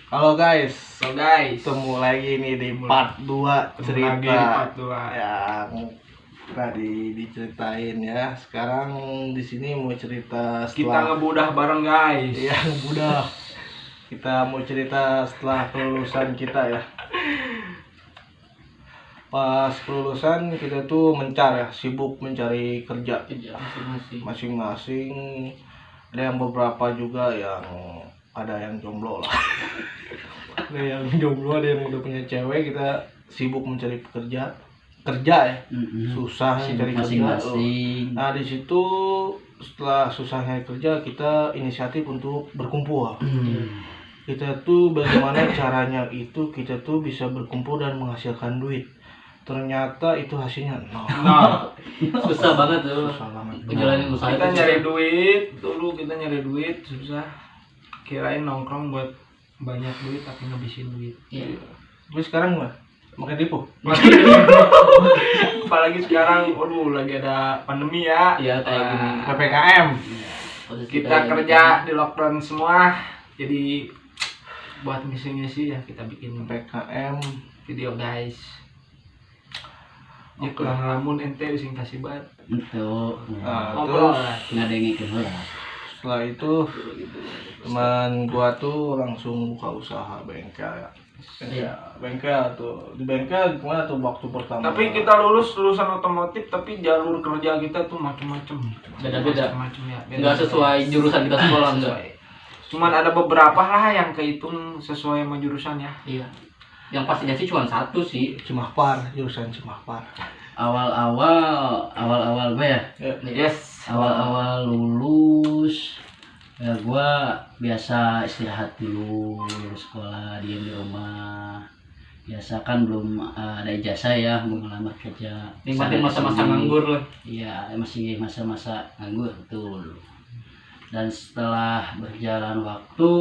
Halo guys, So guys, ketemu lagi nih di part 2 cerita yang tadi diceritain ya. Sekarang di sini mau cerita kita setelah ngebudah bareng guys. ya udah. Kita mau cerita setelah kelulusan kita ya. Pas kelulusan kita tuh sibuk mencari kerja masing-masing. Ada yang beberapa juga yang ada yang jomblo lah. Ada yang jomblo, ada yang udah punya cewek. Kita sibuk mencari kerja ya. Susah mencari kerja. Nah di situ setelah susahnya kerja, kita inisiatif untuk berkumpul. Kita tuh bagaimana caranya itu kita tuh bisa berkumpul dan menghasilkan duit. Ternyata itu hasilnya Susah banget tuh. susah banget. Ngejalanin usaha Kita itu nyari susah. duit dulu, kita nyari duit susah. Kirain nongkrong buat banyak duit tapi ngabisin duit. Iya. Tapi sekarang mah makin tipu. Apalagi sekarang, waduh lagi ada pandemi ya. Iya kayak gini. PPKM. Posisi Kita kayak kerja di lockdown semua, jadi buat ngisi-ngisi ya kita bikin PPKM. video guys. Ya Oke. kurang lamun ente sing kasih banget. Itu. Nah, Ngobrol terus lah. Nggak ada yang ngikut lah. setelah itu teman gua tuh langsung buka usaha bengkel ya. Bengkel tuh. Di bengkel gimana tuh waktu pertama? Tapi kita lulusan otomotif, tapi jalur kerja kita tuh macam-macam. Beda-beda. Macam-macam ya. Nggak sesuai jurusan kita sekolah enggak. Sesuai. Cuman ada beberapa lah yang kehitung sesuai sama jurusan ya. Iya. Yang pastinya sih cuma satu sih. Cimahpar, jurusan Cimahpar. Awal-awal apa ya? Yes. Awal-awal lulus ya gua biasa istirahat dulu sekolah, diem di rumah. Biasa kan belum ada ijazah ya, mau ngelamar kerja. Nikmatin Sana masa-masa sini. nganggur lah. Iya, masih masa-masa nganggur betul. Dan setelah berjalan waktu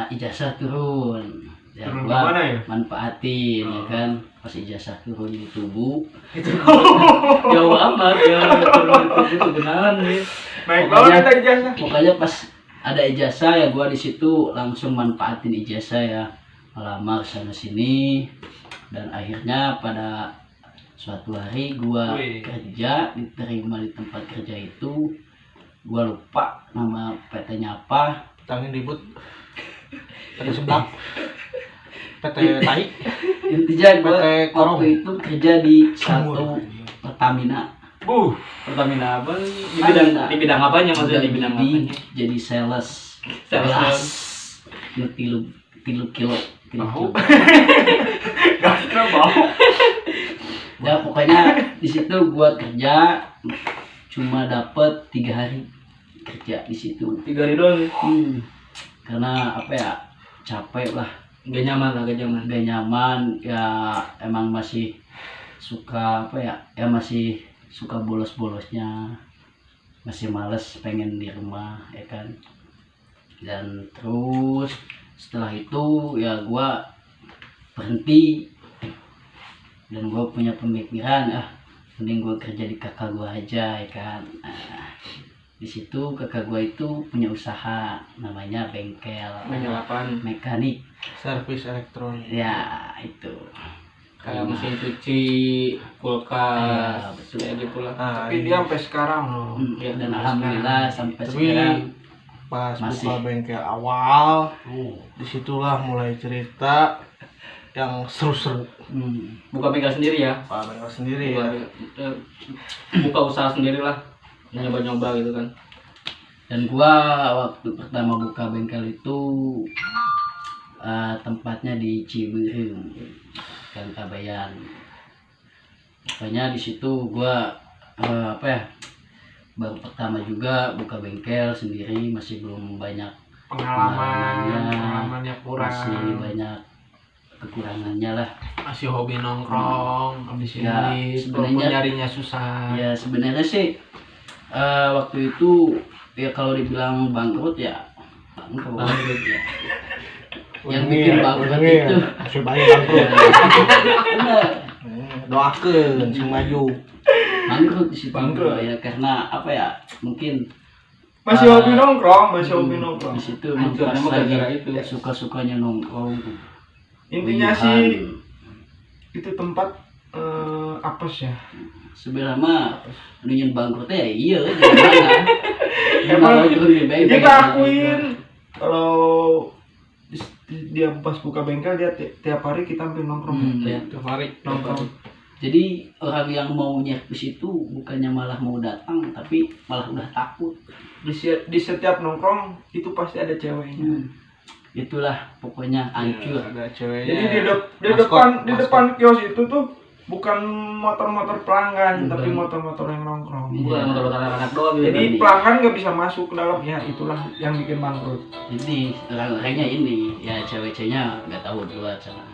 ijazah turun. Ya, Turun gua kemana ya? manfaatin ya kan. Pas ijazah turun di tubuh. Itu jauh amat ya, turun di tubuh tuh beneran nih. Naik Pokoknya- banget kita ijazah. Pokoknya pas ada ijazah ya gua di situ langsung manfaatin ijazah ya, melamar sana sini, dan akhirnya pada suatu hari gua Wih. kerja diterima di tempat kerja itu. Gua lupa nama PT-nya apa. Tangin ribut. PT sebelah. PT Tai. Intinya gua PT Korong. waktu itu kerja di Sumur. satu Pertamina. Pertamina apa? Di bidang apanya maksudnya, di bidang apanya? jadi sales. Sales. Tilu kilo. Bau. Gak pernah bau. Ya pokoknya di situ gua kerja cuma dapet 3 hari kerja di situ. 3 hari doang. Karena apa ya, capek lah, Gak nyaman. gak nyaman ya, emang masih suka apa ya, masih suka bolos-bolosnya, masih males pengen di rumah ya kan. Dan terus setelah itu ya gua berhenti, dan gue punya pemikiran mending gue kerja di kakak gue aja ya kan. Di situ kakak gue itu punya usaha namanya bengkel mekanik Servis elektronik. ya, itu Kayak mesin cuci, ya, kulkas, betul. kayak gitu lah. Ah, Tapi dia sampai sekarang loh. Ya, dan alhamdulillah sampai Tapi sekarang pas masih. buka bengkel awal, disitulah mulai cerita yang seru-seru. Buka bengkel sendiri ya. Pak bengkel sendiri ya. Buka usaha sendiri lah. Nyoba-nyoba gitu kan. Dan gua waktu pertama buka bengkel itu tempatnya di Ciberem, Gang Kabayan. Pokoknya di situ gua apa ya, baru pertama juga buka bengkel sendiri, masih belum banyak Pengalamannya kurang. masih banyak kekurangannya lah. Masih hobi nongkrong, habis Ya, ini sebenarnya- nyarinya susah. Ya sebenarnya sih waktu itu ya kalau dibilang bangkrut ya bangkrut ya. Yang bikin bangkrut itu masih banyak bangkrut. benar, Doakeun sing maju. bangkrut di situ Bangkrut. ya, karena apa ya, mungkin Masih hobi nongkrong. Di situ emang Hancur, pas emang lagi gara-gara itu. suka-sukanya nongkrong. Intinya Wuhan. sih itu tempat apes ya. Sebenarnya mah nunjukin bangkrutnya ya iya Emang gimana kita akuin kalau dia pas buka bengkel dia tiap hari kita hampir nongkrong. lihat Tiap hari Nongkrong. jadi orang yang mau nyervis itu bukannya malah mau datang tapi malah udah takut. Di setiap nongkrong itu pasti ada ceweknya. Itulah pokoknya hancur. Ada ceweknya. Jadi di Maskot. depan kios itu tuh bukan motor-motor pelanggan, Bukan. tapi motor-motor yang nongkrong. bukan motor anak-anak doang gitu. Jadi pelanggan nggak bisa masuk ke dalam, ya itulah yang bikin bangkrut. Jadi orang-orangnya ini ya cewek-ceweknya nggak tahu buat sana.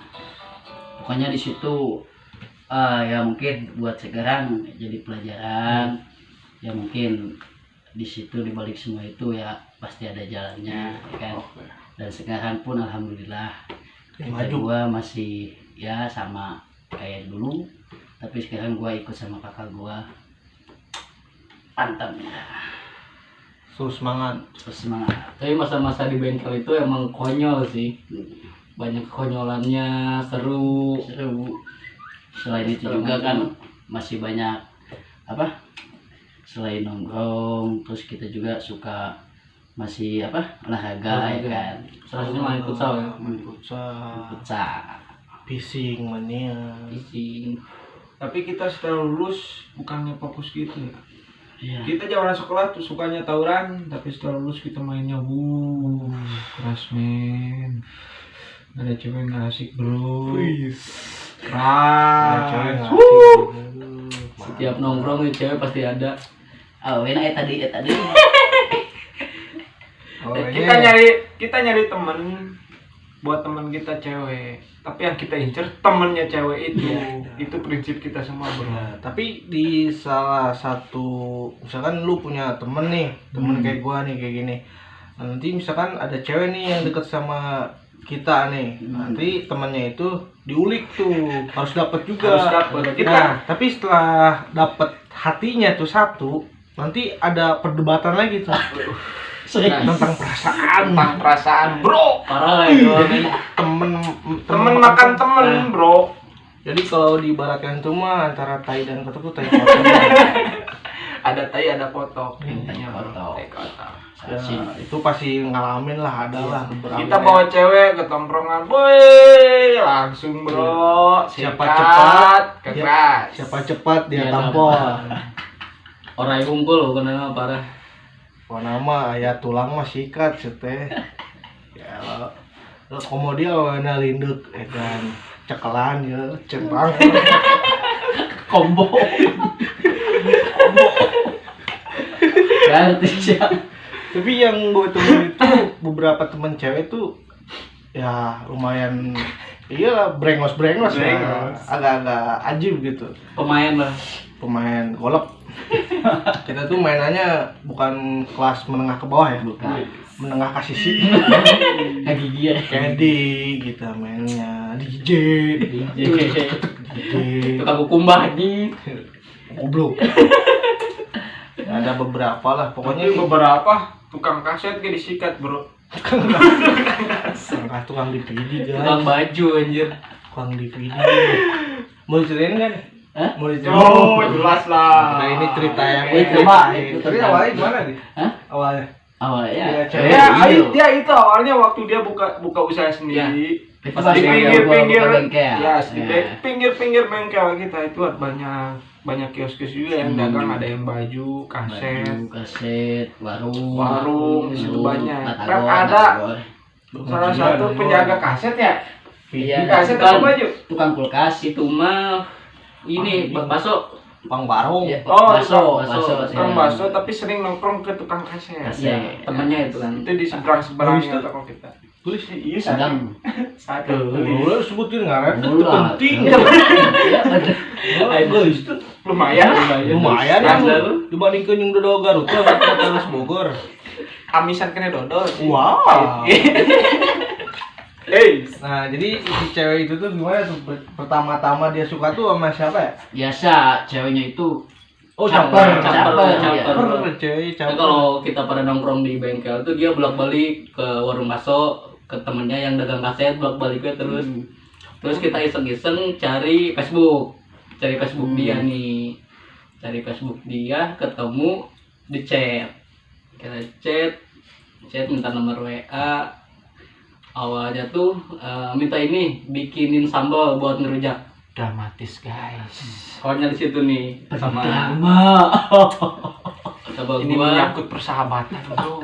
Pokoknya di situ ya mungkin buat sekarang jadi pelajaran. Ya mungkin di situ di balik semua itu ya pasti ada jalannya, ya kan. Dan sekarang pun alhamdulillah kita Maju. gua masih ya sama kayak dulu, tapi sekarang gua ikut sama kakak gua. Mantap ya. Terus semangat. Terus semangat. Tapi masa-masa di bengkel itu emang konyol sih. Banyak konyolannya, seru. Seru. Selain itu Seru juga kan banget. masih banyak apa? Selain nongkrong, terus kita juga suka masih apa? Olahraga ya kan. Selanjutnya main futsal ya. Main futsal. Futsal. Pising mania. Isi. Tapi kita setelah lulus bukannya fokus gitu ya. Iya. Kita zaman sekolah tuh sukanya tawuran, tapi setelah lulus kita mainnya keras men. Ada cewek nggak asik bro. Ada Keras. cewek nggak asik. Setiap nongkrong itu cewek pasti ada. Oh, enak tadi. Kita nyari temen buat temen kita cewek. Tapi yang kita incer temennya cewek itu. Itu prinsip kita semua bro. Nah, tapi di salah satu misalkan lu punya temen nih, temen kayak gua nih kayak gini. Nah, nanti misalkan ada cewek nih yang deket sama kita nih, nanti temennya itu diulik tuh, harus dapat juga. Harus dapet. Nah, tapi setelah dapat hatinya tuh satu, nanti ada perdebatan lagi tuh tentang perasaan. Tentang perasaan bro. Parah lah itu. Temen makan temen bro. Jadi kalau diibaratkan itu mah antara tai dan kotok tuh tai kotok. Ada tai ada kotok. Tanya kotok. Tai kotok. Ya, itu pasti ngalamin lah, ada lah beberapa. Kita bawa cewek ke tongkrongan, boy, langsung bro. Siapa sikat, cepat, keras. siapa cepat dia Dia tampol. Orang yang unggul bukan nama parah. Oh nama ya tulang mah sikat seteh. Ya lo komodia warna linduk kan cekelan ya centang. Combo. Ganti siapa? Tapi yang gue temuin itu beberapa temen cewek tuh ya lumayan iya brengos lah, agak-agak ajib gitu. Pemain lah. Pemain golep. Kita tuh mainannya bukan kelas menengah ke bawah ya, Bukan. menengah ke sisi. Gigi ya. Candy kita mainnya DJ. Tukang kumbah nih. Goblok. Ada beberapa lah, pokoknya Pokoknya beberapa tukang kaset kayak disikat bro. tukang DVD Tukang guys. baju anjir. Tukang DVD. Mau ceritain kan? Hah? Mau diceritain? Oh jelas lah. Nah ini cerita yang Itu, Pak. Itu Tapi cerita. awalnya gimana nih? Hah? Awalnya. Awalnya Iya, ya. cewek. Dia itu awalnya waktu dia buka usaha sendiri. Itu Pas pas Di dia pinggir-pinggir buka bengkel. ya, Nah. pinggir-pinggir bengkel kita itu ada banyak kios-kios juga yang dagang, ada yang baju, kaset, Baju, kaset, warung, warung, di situ banyak. batagor, Kan ada batagor. salah satu penjaga kaset ya. Iya, Kaset bukan. apa baju? Tukang kulkas Itu mah ini bakso. Pang barong. ya, Oh, baso, tukang Tukang ya. bakso tapi sering nongkrong ke tukang kaset. Kaset. Ya, temennya itu kan. Itu di seberang-seberangnya Tulis toko kita. Tulis. Iya, Sedang satu. Boleh sebutin nggak? Itu Mula. penting. Iya, bener. Ayo itu Lumayan. Lumayan Nah, ya. lalu Dibandingkan yang Dodo Garut tuh terus Bogor. Amisan kena dodol. Wow. Hey, Nah, jadi si cewek itu tuh gimana tuh? Pertama-tama dia suka tuh sama siapa ya? Biasa ceweknya itu Oh, caper. Caper. Cuy, Nah, caper. kalau kita pada nongkrong di bengkel tuh dia bolak-balik ke warung bakso, ke temennya yang dagang kaset, bolak-baliknya terus. Terus kita iseng-iseng cari Facebook dia nih. Cari Facebook dia, ketemu, di chat. Kita chat minta nomor WA. Awalnya tuh minta ini bikinin sambal buat ngerujak. Dramatis guys. Soalnya di situ nih sama Ini gua. menyangkut persahabatan bro.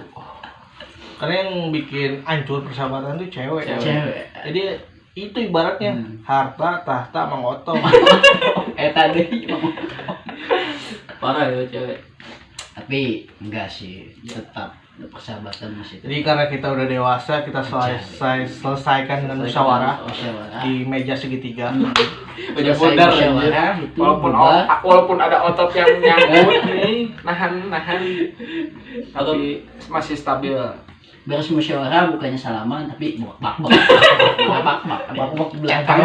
Karena yang bikin hancur persahabatan tuh cewek. Cewek. Jadi itu ibaratnya harta, tahta, mangotong. Tadi Parah ya cewek. tapi enggak sih, tetap persahabatan masih Jadi karena kita udah dewasa, kita selesaikan dengan musyawarah musyawarah. di meja segitiga. Udah Selesai pudar musyawarah itu Walaupun ada otot yang nyangkut nih, nahan, tapi masih stabil. beres musyawarah bukannya salaman tapi bak Belakang.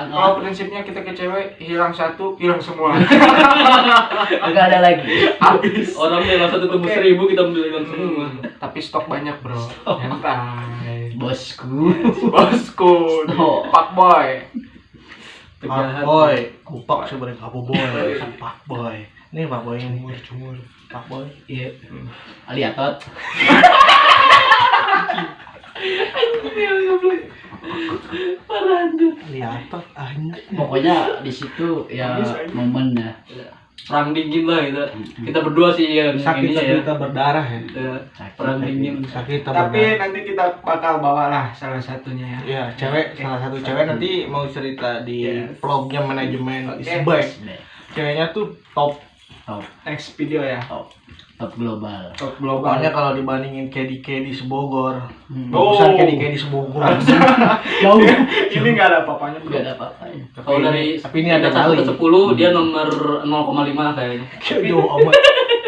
Kalau prinsipnya kita ke cewek hilang satu, hilang semua. enggak ada lagi. Habis. Orang yang satu tumbuh 1000 kita beli semua. Tapi stok banyak bro. Santai. Bosku. Bosku, Stok. Pak Boy. Pak Boy, kupak sebenarnya Pak Boy. Pak Boy. Ini Pak Boy ini. Cumur. Pak Boy. Iya. Aliatot. Lihat anjing. Pokoknya di situ ya momen ya. Perang dingin lah itu. Kita berdua sih yang Sakit ininya ya. kita berdarah ya. Perang dingin. Sakit kita Tapi berdarah. nanti kita bakal bawalah salah satunya ya. Ya, cewek salah satu cewek nanti mau cerita di Yes. vlognya manajemen is Oke. best. Ceweknya tuh top. Next video ya. Top global. Top global. Pokoknya kalau dibandingin Kedi sebogor, Oh. bagusan Kedi sebogor. Jauh. Ini nggak ada apa-apanya bro. Enggak ada apa-apanya. Kalau dari tapi ini ada 1 kali. ke 10 dia nomor 0,5 kayaknya. Jauh amat.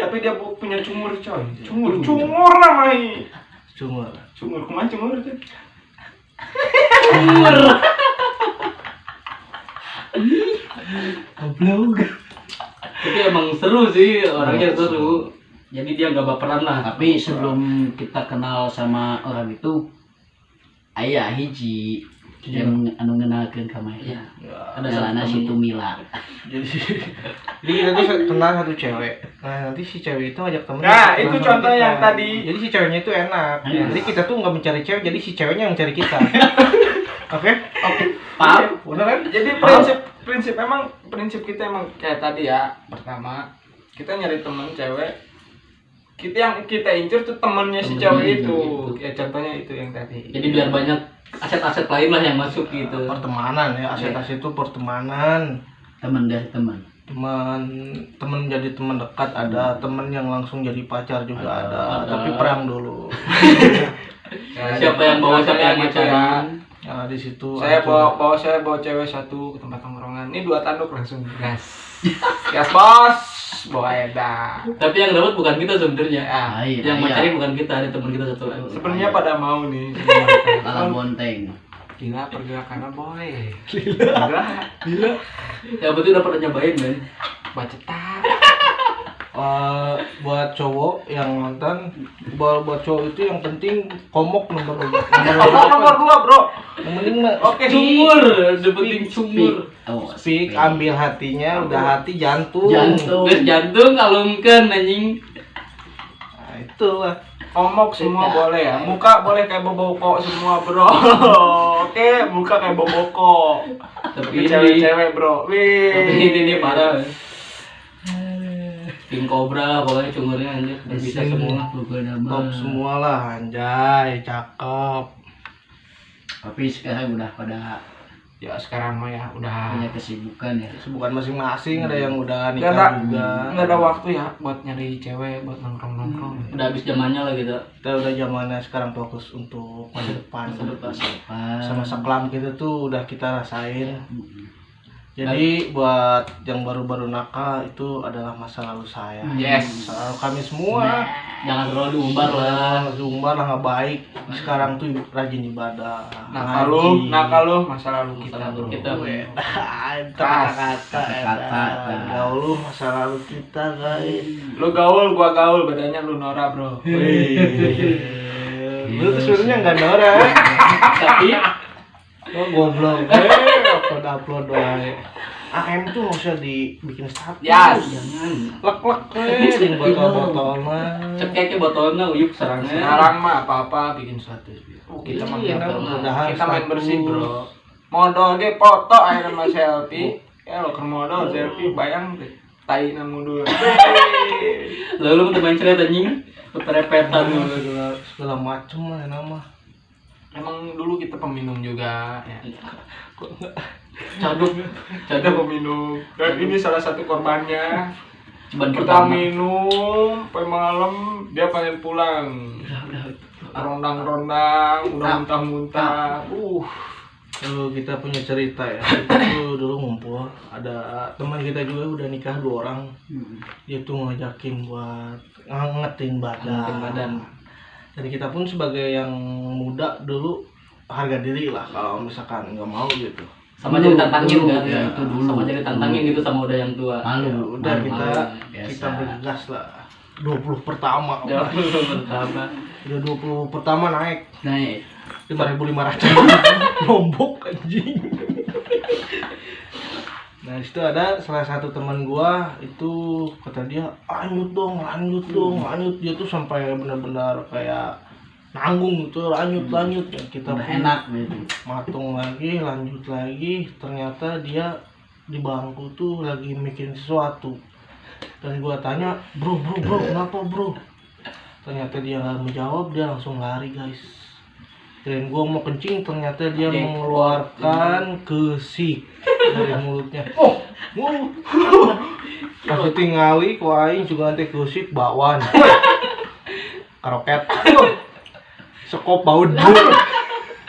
Tapi dia punya cumur coy. Cumur namanya. Cuma Cumur kemana cumur tuh? goblok. Tapi emang seru sih, orangnya seru. Jadi dia nggak baperan lah. Tapi sebelum kita kenal sama orang itu, ayah hiji yang anu ngenalkeun ka mah. Iya. Ada salahna si Tumilar. Jadi kita tuh kenal satu cewek. Nah, nanti si cewek itu ngajak temennya. Nah, kenal itu sama contoh kita. yang tadi. Jadi si ceweknya itu enak. Iya. Jadi kita tuh nggak mencari cewek, jadi si ceweknya yang mencari kita. Oke? Paham? Bener kan? Jadi prinsip kita emang kayak tadi ya. Pertama, kita nyari temen cewek. Yang kita incer tuh temennya si cewek itu. Ya contohnya itu yang tadi. Jadi biar banyak aset-aset lain lah yang masuk gitu. Pertemanan ya, aset-aset itu pertemanan. Teman dari teman. Teman jadi teman dekat ada, teman yang langsung jadi pacar juga ada. Ada. Tapi perang dulu. Ya, Siapa yang bawa, siapa yang gitu ya. pacaran. Nah, di situ Saya ada bawa cewek satu ke tempat tongkrongan. Ini 2 tanduk langsung gas. Gas bos. Bawa Eda. Tapi yang dapat bukan kita sebenarnya. Ah, iya, Yang iya. pacarin bukan kita, ada teman kita satu lagi. Sebenarnya pada mau nih. Kalah bonteng. Gila pergerakannya boy. Gila. Yang penting udah pernah nyobain men. Bacetan. buat cowok yang nonton, buat cowok itu yang penting komok nomor Nomor 2 bro. yang penting mah Oke. Sumur, yang penting sumur. Oh, speak, ambil hatinya, udah hati jantung. Jantung. Terus jantung kalungkan anjing. Nah, itu lah. Komok semua boleh ya. Muka boleh kayak boboko semua bro. Oke, muka kayak boboko. Tapi Tapi ini, cewek-cewek bro. Wih. tapi ini parah. King Cobra pokoknya cumurnya anjir udah bisa semua. Pokoknya Top semua lah, anjay, cakep. Tapi sekarang udah pada Ya sekarang mah ya udah punya kesibukan ya. Kesibukan masing-masing, ada yang udah nggak nikah ada juga. nggak ada waktu ya buat nyari cewek, buat nongkrong. Udah habis zamannya lah gitu. Kita udah zamannya sekarang fokus untuk masa depan. Masa depan. Sama kelam kita tuh udah kita rasain. Jadi buat yang baru-baru nakal itu adalah masa lalu saya. Yes. Masa lalu kami semua. Jangan terlalu diumbar lah. Zumba lah nggak baik. Sekarang tuh rajin ibadah. Nakal lu masa lalu kita. Masa lalu kita. Kata-kata. Gaul lu masa lalu kita guys. Lu gaul, gua gaul, bedanya lu Nora, Bro. Lu tuh sebenarnya nggak norak. Tapi Lo goblok. Upload wae. AM tuh nggak usah dibikin status. Yes. jangan. Lek-lek di botol-botol mah. Cekek botolnya uyup serangnya. Sekarang mah apa-apa bikin status. Kita mah Iya, mudah-mudahan kita main status. bersih, Bro. Modal ge foto air sama selfie. Ya lo ke modal selfie bayang deh. Tai na mundur. Lalu mau main cerita anjing. Perepetan Segala macem lah nama. Emang dulu kita peminum juga ya. caduk Ada peminum. Dan ini salah satu korbannya. Cuman Kita minum, sampai malam dia pengen pulang. Rondang-rondang, udah muntah-muntah. Dulu kita punya cerita ya. Itu dulu ngumpul. Ada teman kita juga udah nikah 2 orang. Dia tuh ngajakin buat ngangetin badan. Jadi kita pun sebagai yang muda dulu harga diri lah kalau misalkan nggak mau gitu. sama jadi tantangin kan ya, itu dulu. sama jadi tantangin gitu sama udah yang tua. Malu. Udah malu, kita biasa. bergegas lah. 20 pertama. Jauh pertama Udah 20 pertama naik Naik. 5.500. Lombok anjing. Nah, situ ada salah satu teman gua itu kata dia, lanjut dong. Dia tuh sampai benar-benar kayak nanggung gitu, lanjut. Ya, kita Udah pun enak gitu. matung lagi, lanjut lagi. Ternyata dia di bangku tuh lagi mikirin sesuatu. Dan gua tanya, bro, kenapa bro? Ternyata dia nggak menjawab, dia langsung lari guys. Dan gua mau kencing, ternyata dia mengeluarkan kesik dari mulutnya. Pas tinggali ku aing juga nanti kesik bakwan. Karoket. Sekop baut bur.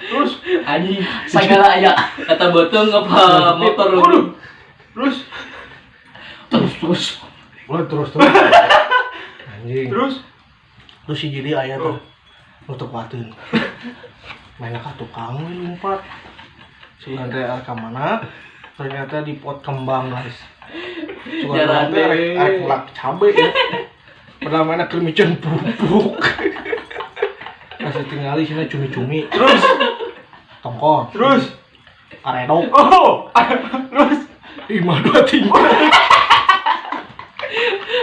Terus anjing segala aya kata botong apa motor lu terus Terus. Anjing. terus Terus si jadi aya tuh nutup wateun. Main ka tukang we lumpat. Si Andre ka mana? Ternyata di pot kembang guys. Jalan Cuma arek lak cabe ya. Padahal mana kermicen pupuk. Kasih tinggali sini cumi-cumi. terus Tongkol. terus Karedok. terus 523.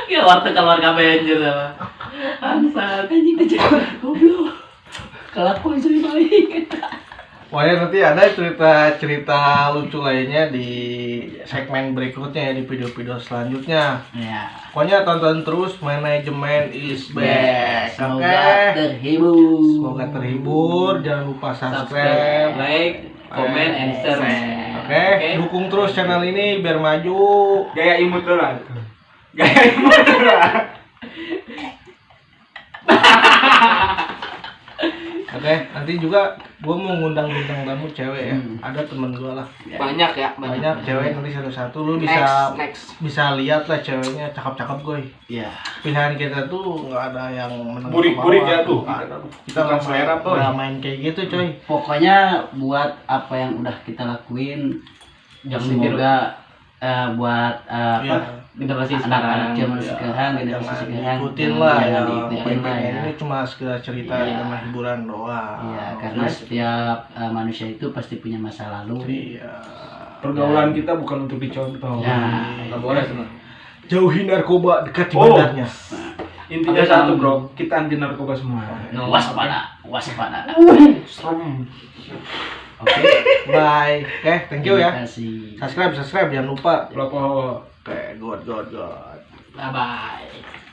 ya warteg keluar kabeh anjir sama bangsat anjing aja goblok kelakuan sih baik. Pokoknya nanti ada cerita lucu lainnya di segmen berikutnya ya, di video-video selanjutnya. Ya. Pokoknya tonton terus, Manajemen is back. Semoga Oke. terhibur. Semoga terhibur. Jangan lupa subscribe. like comment and share Oke, dukung terus channel ini biar maju. gaya imut lu lah. Gaya imut lu lah. Oke, nanti juga gue mau ngundang bintang tamu cewek ya. Ada temen gue lah. Banyak ya, Banyak cewek nanti satu-satu lu bisa next. bisa lihat lah ceweknya cakep-cakep gue. Ya. Pilihan kita tuh nggak ada yang menang Burik-burik ya tuh. Kita Bukan nggak selera, Boy. nggak main kayak gitu coy. Pokoknya buat apa yang udah kita lakuin, Jangan semoga buat Iya. generasi anak-anak sekarang zaman Ya, sekarang, generasi jangan sekarang ikutin lah ya. jangan diikutin lah ya. Ini cuma sekedar cerita Iya. sama hiburan doang. Iya, karena setiap manusia itu pasti punya masa lalu. Iya. Pergaulan kita bukan untuk dicontoh. Nah, Nggak boleh sebenarnya. Jauhi narkoba dekat di Oh. badannya. Intinya satu bro, kita anti narkoba semua. waspada. Serem. Oke, bye. Oke, thank you ya. Terima kasih. Subscribe jangan lupa. Pelopor. Oke, good. bye bye.